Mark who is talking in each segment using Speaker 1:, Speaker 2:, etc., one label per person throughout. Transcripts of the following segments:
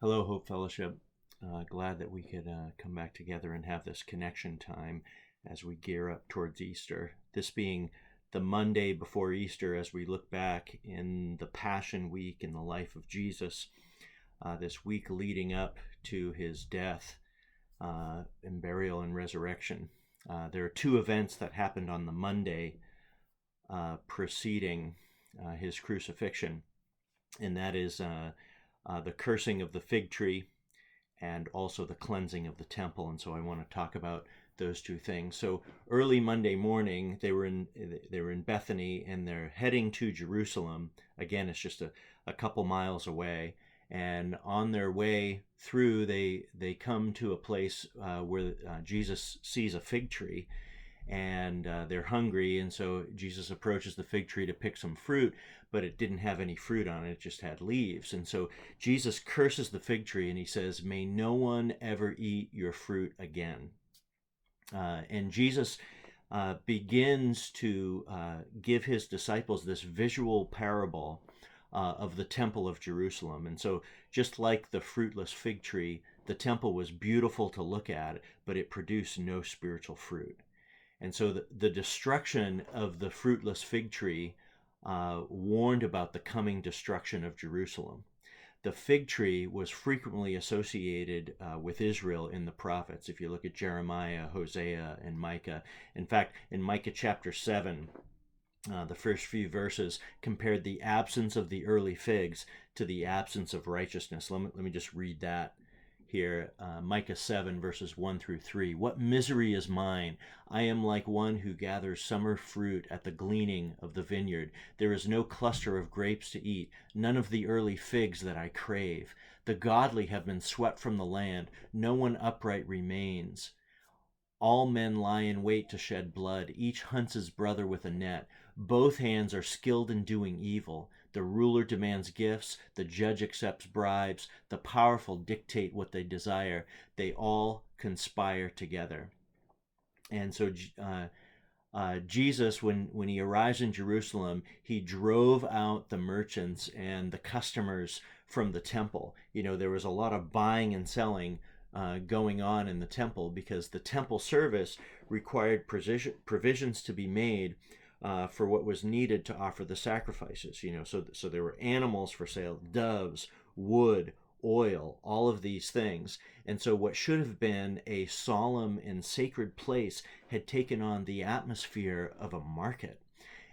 Speaker 1: Hello, Hope Fellowship. Glad that we could come back together and have this connection time as we gear up towards Easter. This being the Monday before Easter, as we look back in the Passion Week in the life of Jesus, this week leading up to his death and burial and resurrection. There are two events that happened on the Monday preceding his crucifixion, and that is the cursing of the fig tree and also the cleansing of the temple. And so I want to talk about those two things. So early Monday morning, they were in Bethany, and they're heading to Jerusalem. Again, it's just a couple miles away. And on their way through, they come to a place where Jesus sees a fig tree, and they're hungry, and so Jesus approaches the fig tree to pick some fruit, but it didn't have any fruit on it, it just had leaves. And so Jesus curses the fig tree, and he says, "May no one ever eat your fruit again." And Jesus begins to give his disciples this visual parable of the temple of Jerusalem. And so just like the fruitless fig tree, the temple was beautiful to look at, but it produced no spiritual fruit. And so the destruction of the fruitless fig tree warned about the coming destruction of Jerusalem. The fig tree was frequently associated with Israel in the prophets. If you look at Jeremiah, Hosea, and Micah. In fact, in Micah chapter 7, the first few verses compared the absence of the early figs to the absence of righteousness. Let me just read that here. Micah 7 verses 1 through 3. "What misery is mine! I am like one who gathers summer fruit at the gleaning of the vineyard. There is no cluster of grapes to eat, none of the early figs that I crave. The godly have been swept from the land, no one upright remains. All men lie in wait to shed blood. Each hunts his brother with a net. Both hands are skilled in doing evil. The ruler demands gifts. The judge accepts bribes. The powerful dictate what they desire. They all conspire together." And so Jesus, when he arrives in Jerusalem, he drove out the merchants and the customers from the temple. You know, there was a lot of buying and selling going on in the temple, because the temple service required provisions to be made for what was needed to offer the sacrifices. You know, so there were animals for sale, doves, wood, oil, all of these things. And so what should have been a solemn and sacred place had taken on the atmosphere of a market.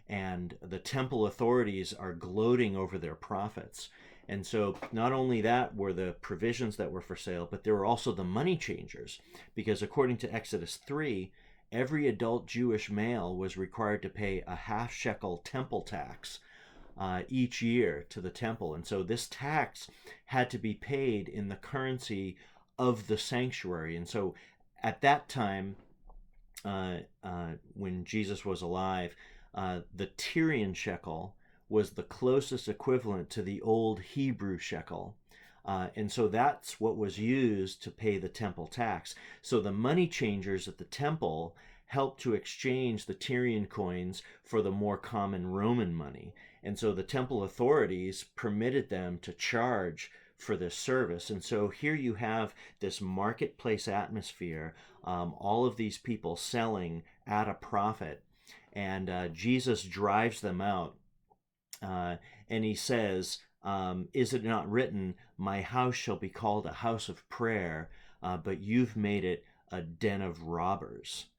Speaker 1: And the temple authorities are gloating over their profits. And so not only that were the provisions that were for sale, but there were also the money changers, because according to Exodus 3, every adult Jewish male was required to pay a half shekel temple tax each year to the temple. And so this tax had to be paid in the currency of the sanctuary. And so at that time, when Jesus was alive, the Tyrian shekel was the closest equivalent to the old Hebrew shekel. And so that's what was used to pay the temple tax. So the money changers at the temple helped to exchange the Tyrian coins for the more common Roman money. And so the temple authorities permitted them to charge for this service. And so here you have this marketplace atmosphere, all of these people selling at a profit. And Jesus drives them out. And he says, "Is it not written, my house shall be called a house of prayer, but you've made it a den of robbers."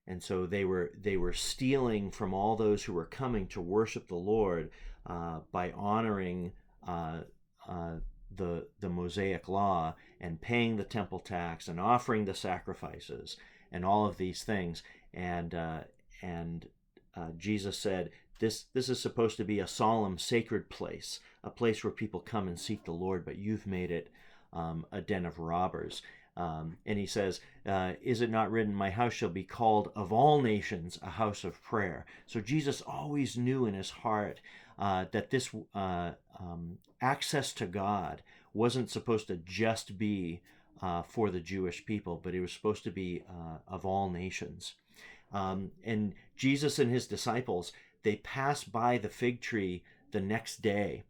Speaker 1: And so they were stealing from all those who were coming to worship the Lord by honoring the Mosaic law and paying the temple tax and offering the sacrifices and all of these things. And Jesus said, this is supposed to be a solemn, sacred place, a place where people come and seek the Lord, but you've made it a den of robbers. And he says, "Is it not written, my house shall be called of all nations a house of prayer?" So Jesus always knew in his heart that this access to God wasn't supposed to just be for the Jewish people, but it was supposed to be of all nations. And Jesus and his disciples, they passed by the fig tree the next day,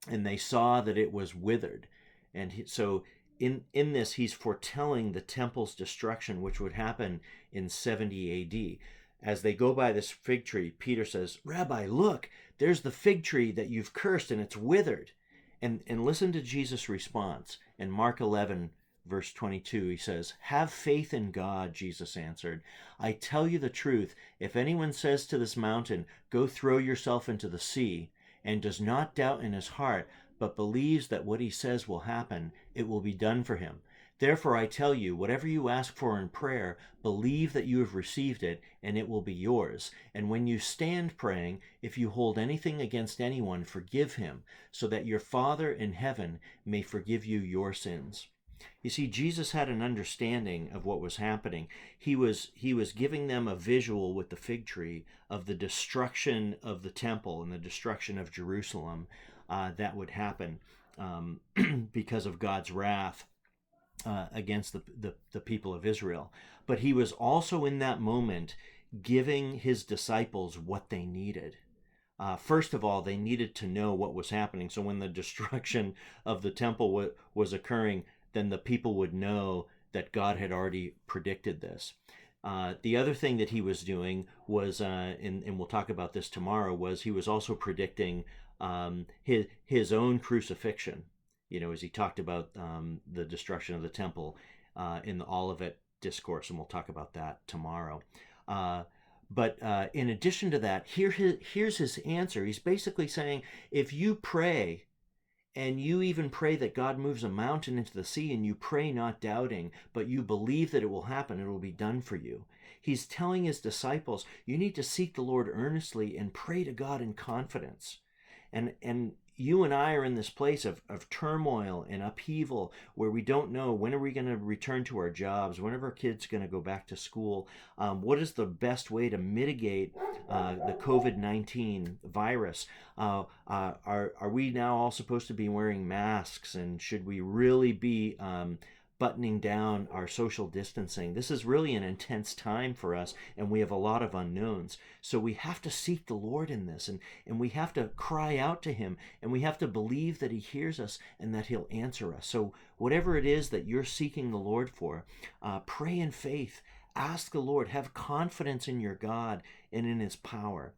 Speaker 1: and they saw that it was withered. And so in this, he's foretelling the temple's destruction, which would happen in 70 AD. As they go by this fig tree, Peter says, "Rabbi, look, there's the fig tree that you've cursed, and it's withered." And listen to Jesus' response. In Mark 11, verse 22, he says, "Have faith in God," Jesus answered. "I tell you the truth, if anyone says to this mountain, 'Go throw yourself into the sea,' and does not doubt in his heart, but believes that what he says will happen, it will be done for him. Therefore I tell you, whatever you ask for in prayer, believe that you have received it, and it will be yours. And when you stand praying, if you hold anything against anyone, forgive him, so that your Father in heaven may forgive you your sins." You see, Jesus had an understanding of what was happening. He was giving them a visual with the fig tree of the destruction of the temple and the destruction of Jerusalem that would happen because of God's wrath against the people of Israel. But he was also in that moment giving his disciples what they needed. First of all, they needed to know what was happening. So when the destruction of the temple was occurring, then the people would know that God had already predicted this. The other thing that he was doing was, and we'll talk about this tomorrow, was he was also predicting his own crucifixion. As he talked about the destruction of the temple in the Olivet Discourse, and we'll talk about that tomorrow. But in addition to that, here's his answer. He's basically saying, if you pray, and you even pray that God moves a mountain into the sea, and you pray not doubting, but you believe that it will happen, it will be done for you. He's telling his disciples, you need to seek the Lord earnestly and pray to God in confidence. And you and I are in this place of turmoil and upheaval where we don't know, when are we going to return to our jobs? When are our kids going to go back to school? What is the best way to mitigate the COVID-19 virus? Are we now all supposed to be wearing masks? And should we really be buttoning down our social distancing? This is really an intense time for us, and we have a lot of unknowns. So we have to seek the Lord in this, and we have to cry out to him, and we have to believe that he hears us and that he'll answer us. So whatever it is that you're seeking the Lord for, pray in faith, ask the Lord, have confidence in your God and in his power.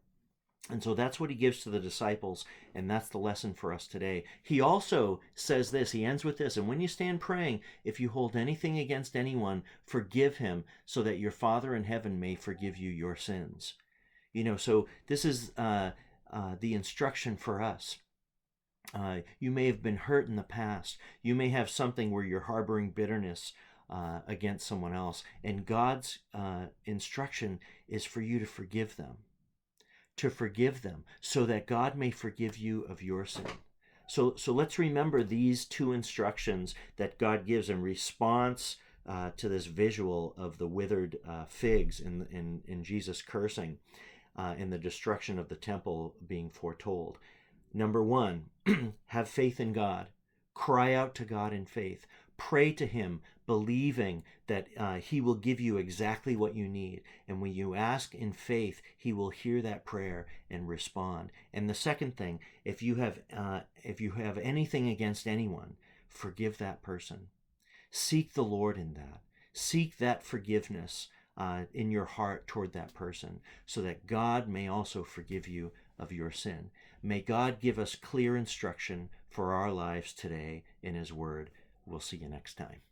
Speaker 1: And so that's what he gives to the disciples, and that's the lesson for us today. He also says this, he ends with this, "And when you stand praying, if you hold anything against anyone, forgive him, so that your Father in heaven may forgive you your sins." So this is the instruction for us. You may have been hurt in the past. You may have something where you're harboring bitterness against someone else, and God's instruction is for you to forgive them. So that God may forgive you of your sin. So let's remember these two instructions that God gives in response to this visual of the withered figs in Jesus cursing and the destruction of the temple being foretold. Number one, have faith in God. Cry out to God in faith. Pray to him, believing that he will give you exactly what you need. And when you ask in faith, he will hear that prayer and respond. And the second thing, if you have anything against anyone, forgive that person. Seek the Lord in that. Seek that forgiveness in your heart toward that person, so that God may also forgive you of your sin. May God give us clear instruction for our lives today in his word. We'll see you next time.